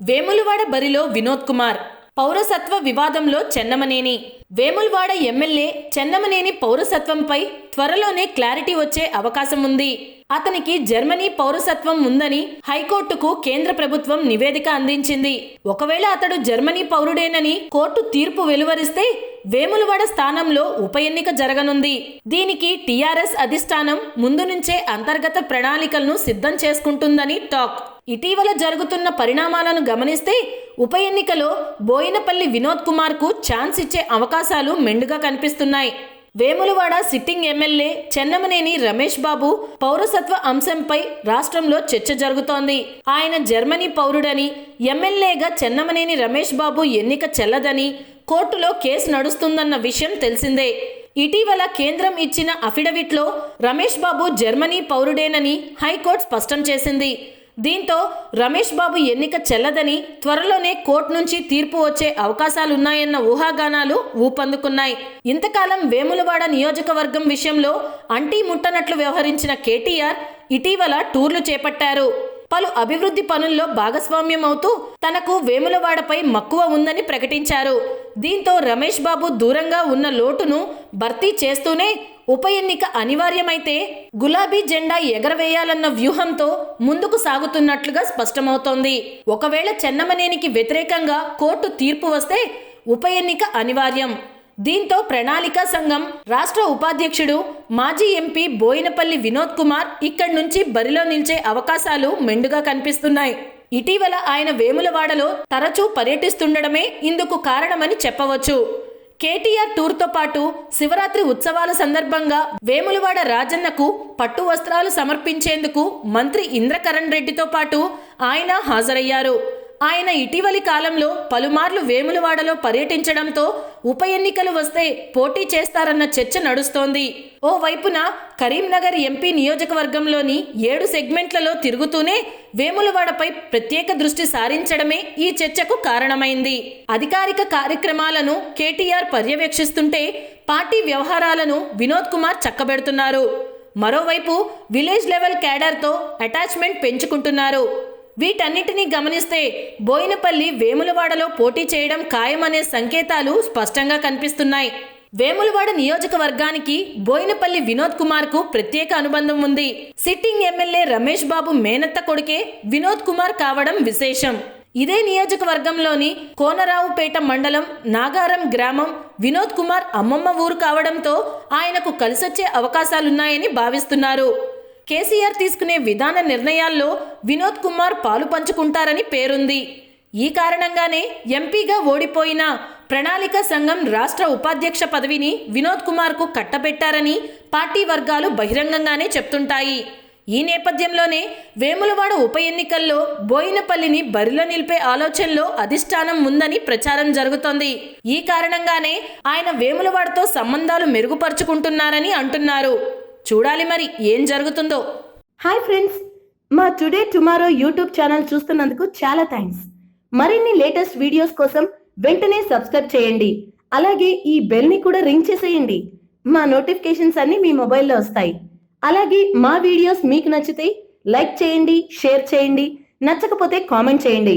వేములవాడ బరిలో వినోద్ కుమార్, పౌరసత్వ వివాదంలో చెన్నమనేని. వేములవాడ ఎమ్మెల్యే చెన్నమనేని పౌరసత్వంపై త్వరలోనే క్లారిటీ వచ్చే అవకాశం ఉంది. అతనికి జర్మనీ పౌరసత్వం ఉందని హైకోర్టుకు కేంద్ర ప్రభుత్వం నివేదిక అందించింది. ఒకవేళ అతడు జర్మనీ పౌరుడేనని కోర్టు తీర్పు వెలువరిస్తే వేములవాడ స్థానంలో ఉప ఎన్నిక జరగనుంది. దీనికి టీఆర్ఎస్ అధిష్టానం ముందు నుంచే అంతర్గత ప్రణాళికలను సిద్ధం చేసుకుంటుందని టాక్. ఇటీవల జరుగుతున్న పరిణామాలను గమనిస్తే ఉప ఎన్నికలో బోయినపల్లి వినోద్ కుమార్ కు ఛాన్స్ ఇచ్చే అవకాశాలు మెండుగా కనిపిస్తున్నాయి. వేములవాడ సిట్టింగ్ ఎమ్మెల్యే చెన్నమనేని రమేష్ బాబు పౌరసత్వ అంశంపై రాష్ట్రంలో చర్చ జరుగుతోంది. ఆయన జర్మనీ పౌరుడని, ఎమ్మెల్యేగా చెన్నమనేని రమేష్ బాబు ఎన్నిక చెల్లదని కోర్టులో కేసు నడుస్తుందన్న విషయం తెలిసిందే. ఇటీవల కేంద్రం ఇచ్చిన అఫిడవిట్లో రమేష్ బాబు జర్మనీ పౌరుడేనని హైకోర్టు స్పష్టం చేసింది. దీంతో రమేష్ బాబు ఎన్నిక చెల్లదని, త్వరలోనే కోర్టు నుంచి తీర్పు వచ్చే అవకాశాలున్నాయన్న ఊహాగానాలు ఊపందుకున్నాయి. ఇంతకాలం వేములవాడ నియోజకవర్గం విషయంలో అంటీ ముట్టనట్లు వ్యవహరించిన కేటీఆర్ ఇటీవల టూర్లు చేపట్టారు. పలు అభివృద్ధి పనుల్లో భాగస్వామ్యం అవుతూ తనకు వేములవాడపై మక్కువ ఉందని ప్రకటించారు. దీంతో రమేష్ బాబు దూరంగా ఉన్న లోటును భర్తీ చేస్తూనే ఉప ఎన్నిక అనివార్యమైతే గులాబీ జెండా ఎగరవేయాలన్న వ్యూహంతో ముందుకు సాగుతున్నట్లుగా స్పష్టమవుతోంది. ఒకవేళ చెన్నమనేనికి వ్యతిరేకంగా కోర్టు తీర్పు వస్తే ఉప ఎన్నిక అనివార్యం. దీంతో ప్రణాళికా సంఘం రాష్ట్ర ఉపాధ్యక్షుడు మాజీ ఎంపీ బోయినపల్లి వినోద్ కుమార్ ఇక్కడి నుంచి బరిలో నిలిచే అవకాశాలు మెండుగా కనిపిస్తున్నాయి. ఇటీవల ఆయన వేములవాడలో తరచూ పర్యటిస్తుండడమే ఇందుకు కారణమని చెప్పవచ్చు. కేటీఆర్ టూర్తో పాటు శివరాత్రి ఉత్సవాల సందర్భంగా వేములవాడ రాజన్నకు పట్టు వస్త్రాలు సమర్పించేందుకు మంత్రి ఇంద్రకరణ్ రెడ్డితో పాటు ఆయన హాజరయ్యారు. ఆయన ఇటీవలి కాలంలో పలుమార్లు వేములవాడలో పర్యటించడంతో ఉప ఎన్నికలు వస్తే పోటీ చేస్తారన్న చర్చ నడుస్తోంది. ఓవైపున కరీంనగర్ ఎంపీ నియోజకవర్గంలోని 7 సెగ్మెంట్లలో తిరుగుతూనే వేములవాడపై ప్రత్యేక దృష్టి సారించడమే ఈ చర్చకు కారణమైంది. అధికారిక కార్యక్రమాలను కేటీఆర్ పర్యవేక్షిస్తుంటే పార్టీ వ్యవహారాలను వినోద్ కుమార్ చక్కబెడుతున్నారు. మరోవైపు విలేజ్ లెవెల్ క్యాడర్తో అటాచ్మెంట్ పెంచుకుంటున్నారు. వీటన్నిటినీ గమనిస్తే బోయినపల్లి వేములవాడలో పోటీ చేయడం ఖాయమనే సంకేతాలు స్పష్టంగా కనిపిస్తున్నాయి. వేములవాడ నియోజకవర్గానికి బోయినపల్లి వినోద్ కుమార్ కు ప్రత్యేక అనుబంధం ఉంది. సిట్టింగ్ ఎమ్మెల్యే రమేష్ బాబు మేనత్త కొడుకే వినోద్ కుమార్ కావడం విశేషం. ఇదే నియోజకవర్గంలోని కోనరావుపేట మండలం నాగారం గ్రామం వినోద్ కుమార్ అమ్మమ్మ ఊరు కావడంతో ఆయనకు కలిసొచ్చే అవకాశాలున్నాయని భావిస్తున్నారు. కేసీఆర్ తీసుకునే విధాన నిర్ణయాల్లో వినోద్ కుమార్ పాలు పంచుకుంటారని పేరుంది. ఈ కారణంగానే ఎంపీగా ఓడిపోయిన ప్రణాళిక సంఘం రాష్ట్ర ఉపాధ్యక్ష పదవిని వినోద్ కుమార్కు కట్టబెట్టారని పార్టీ వర్గాలు బహిరంగంగానే చెప్తుంటాయి. ఈ నేపథ్యంలోనే వేములవాడ ఉప ఎన్నికల్లో బోయినపల్లిని బరిలో నిలిపే ఆలోచనలో అధిష్టానం ఉందని ప్రచారం జరుగుతోంది. ఈ కారణంగానే ఆయన వేములవాడతో సంబంధాలు మెరుగుపరుచుకుంటున్నారని అంటున్నారు. చూడాలి మరి ఏం జరుగుతుందో. హాయ్ ఫ్రెండ్స్, మా టుడే టుమారో యూట్యూబ్ ఛానల్ చూస్తున్నందుకు చాలా థ్యాంక్స్. మరిన్ని లేటెస్ట్ వీడియోస్ కోసం వెంటనే సబ్స్క్రైబ్ చేయండి. అలాగే ఈ బెల్ ని కూడా రింగ్ చేసేయండి. మా నోటిఫికేషన్స్ అన్ని మీ మొబైల్లో వస్తాయి. అలాగే మా వీడియోస్ మీకు నచ్చితే లైక్ చేయండి, షేర్ చేయండి, నచ్చకపోతే కామెంట్ చేయండి.